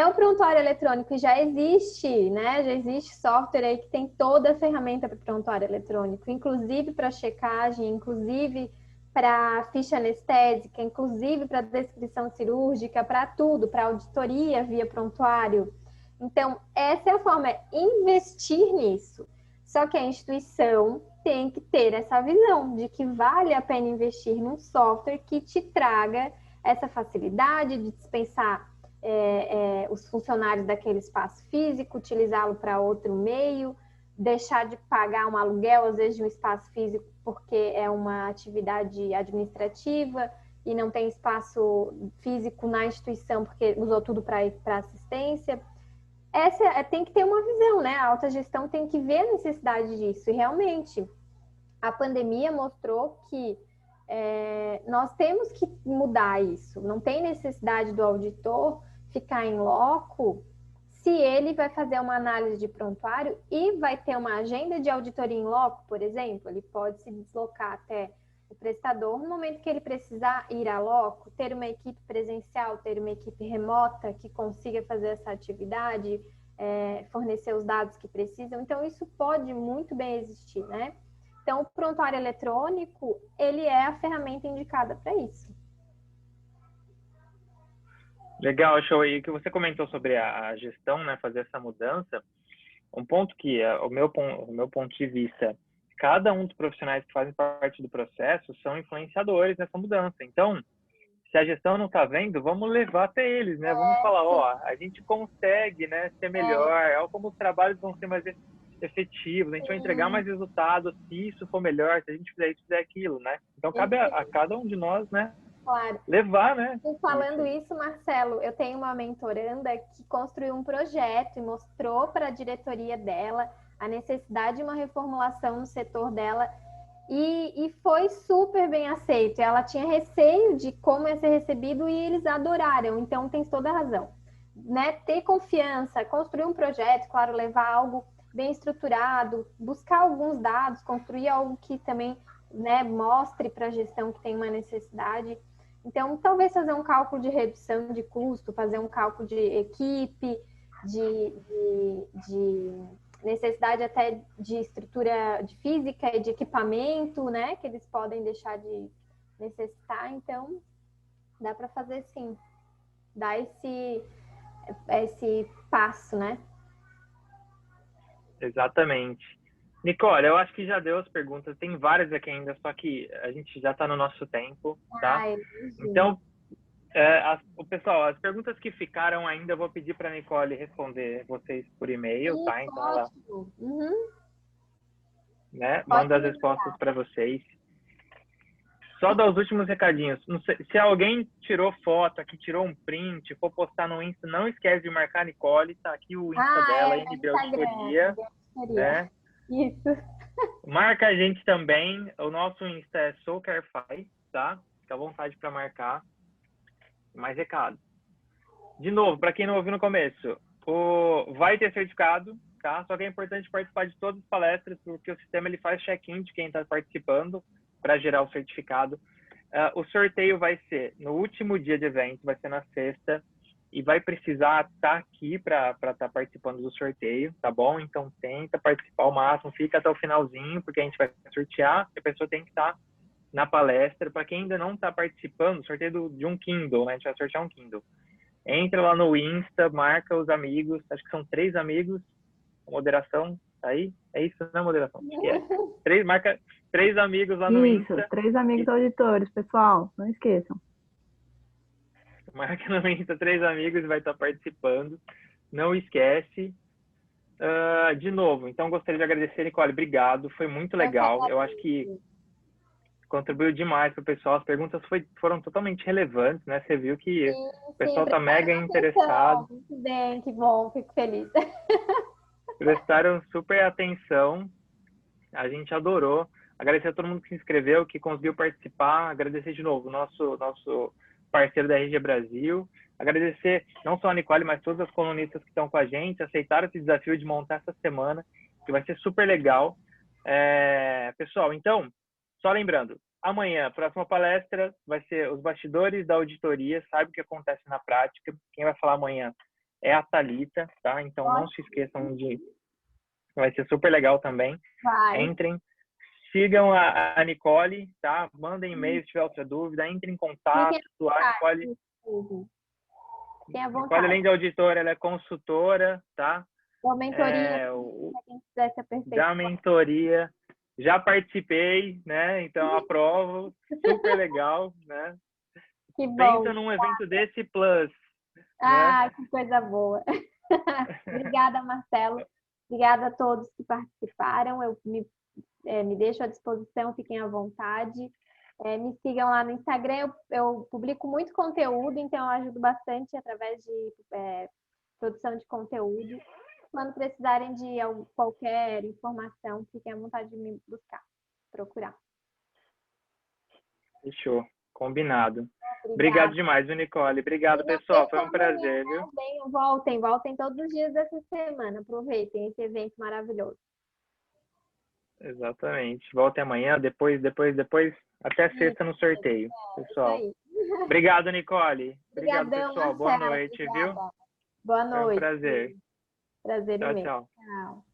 O prontuário eletrônico já existe, né? Já existe software aí que tem toda a ferramenta para prontuário eletrônico, inclusive para checagem, inclusive para ficha anestésica, inclusive para descrição cirúrgica, para tudo, para auditoria via prontuário. Então, essa é a forma, é investir nisso. Só que a instituição tem que ter essa visão de que vale a pena investir num software que te traga essa facilidade de dispensar os funcionários daquele espaço físico, utilizá-lo para outro meio, deixar de pagar um aluguel, às vezes, de um espaço físico porque é uma atividade administrativa e não tem espaço físico na instituição porque usou tudo para assistência. Tem que ter uma visão, né? A alta gestão tem que ver a necessidade disso. E realmente, a pandemia mostrou que nós temos que mudar isso. Não tem necessidade do auditor ficar em loco se ele vai fazer uma análise de prontuário e vai ter uma agenda de auditoria em loco, por exemplo. Ele pode se deslocar até o prestador no momento que ele precisar ir a loco, ter uma equipe presencial, ter uma equipe remota que consiga fazer essa atividade, fornecer os dados que precisam. Então, isso pode muito bem existir, né? Então, o prontuário eletrônico, ele é a ferramenta indicada para isso. Legal, show. E o que você comentou sobre a gestão, né, fazer essa mudança, um ponto que, o meu ponto de vista, cada um dos profissionais que fazem parte do processo são influenciadores nessa mudança. Então, se a gestão não está vendo, vamos levar até eles, né? Vamos falar, ó, a gente consegue, né, ser melhor, olha como os trabalhos vão ser mais efetivos, a gente vai entregar mais resultados se isso for melhor, se a gente fizer isso, fizer aquilo, né? Então, cabe a cada um de nós, né, claro, levar, né? E falando isso, Marcelo, eu tenho uma mentoranda que construiu um projeto e mostrou para a diretoria dela a necessidade de uma reformulação no setor dela e foi super bem aceito. Ela tinha receio de como ia ser recebido e eles adoraram, então tem toda a razão. Né? Ter confiança, construir um projeto, claro, levar algo bem estruturado, buscar alguns dados, construir algo que também, né, mostre para a gestão que tem uma necessidade. Então, talvez fazer um cálculo de redução de custo, fazer um cálculo de equipe, de necessidade até de estrutura de física e de equipamento, né? Que eles podem deixar de necessitar. Então, dá para fazer sim. Dar esse passo, né? Exatamente. Nicole, eu acho que já deu as perguntas. Tem várias aqui ainda, só que a gente já está no nosso tempo, tá? Então, O pessoal, as perguntas que ficaram ainda, eu vou pedir para a Nicole responder vocês por e-mail, tá? Então ela manda as respostas para vocês. Só dar os últimos recadinhos. Não sei, se alguém tirou foto aqui, tirou um print, for postar no Insta, não esquece de marcar a Nicole, tá aqui o Insta dela, NB Auditoria, né? Isso. Marca a gente também, o nosso Insta é SouCarefy, tá? Fica à vontade para marcar. Mais recado. De novo, para quem não ouviu no começo, vai ter certificado, tá? Só que é importante participar de todas as palestras, porque o sistema ele faz check-in de quem está participando para gerar o certificado. O sorteio vai ser no último dia de evento, vai ser na sexta, e vai precisar estar aqui para estar participando do sorteio, tá bom? Então tenta participar ao máximo, fica até o finalzinho, porque a gente vai sortear, e a pessoa tem que estar na palestra. Para quem ainda não está participando, sorteio de um Kindle, né? A gente vai sortear um Kindle. Entra lá no Insta, marca os amigos, acho que são 3 amigos, a moderação tá aí? É isso, né, moderação? Acho que é. Marca 3 amigos lá no Insta. Isso, 3 amigos auditores, pessoal, não esqueçam. Marca no Insta 3 amigos e vai estar participando. Não esquece. De novo, então gostaria de agradecer, Nicole, obrigado, foi muito legal. Eu acho que contribuiu demais para o pessoal. As perguntas foram totalmente relevantes, né? Você viu que o pessoal está mega interessado. Muito bem, que bom, fico feliz. Prestaram super atenção. A gente adorou. Agradecer a todo mundo que se inscreveu, que conseguiu participar. Agradecer de novo o nosso parceiro da RG Brasil. Agradecer não só a Nicole, mas todas as colunistas que estão com a gente, aceitaram esse desafio de montar essa semana, que vai ser super legal. Pessoal, então, só lembrando, amanhã, a próxima palestra vai ser os bastidores da auditoria, sabe o que acontece na prática. Quem vai falar amanhã é a Thalita, tá? Então não se esqueçam de... Vai ser super legal também. Entrem, sigam a Nicole, tá? Mandem e-mail se tiver outra dúvida, entrem em contato. A Nicole, Nicole, além de auditora, ela é consultora, tá? Da mentoria, quem quiser se aperfeiçoar. Da mentoria. Já participei, né? Então aprovo, super legal, né? Que bom. Pensa num evento desse plus. Ah, né? Que coisa boa. Obrigada, Marcelo. Obrigada a todos que participaram. Eu me deixo à disposição, fiquem à vontade. Me sigam lá no Instagram. Eu publico muito conteúdo, então eu ajudo bastante através de produção de conteúdo. Quando precisarem de qualquer informação, fiquem à vontade de me buscar, procurar. Fechou. Combinado. Obrigado demais, Nicole. Obrigado, pessoal. Foi um prazer, viu? Voltem todos os dias dessa semana. Aproveitem esse evento maravilhoso. Exatamente. Voltem amanhã, depois, até sexta no sorteio, pessoal. Obrigado, Nicole. Obrigado, pessoal. Boa noite, viu? Boa noite. Foi um prazer. Prazer tchau, imenso. tchau. Tchau.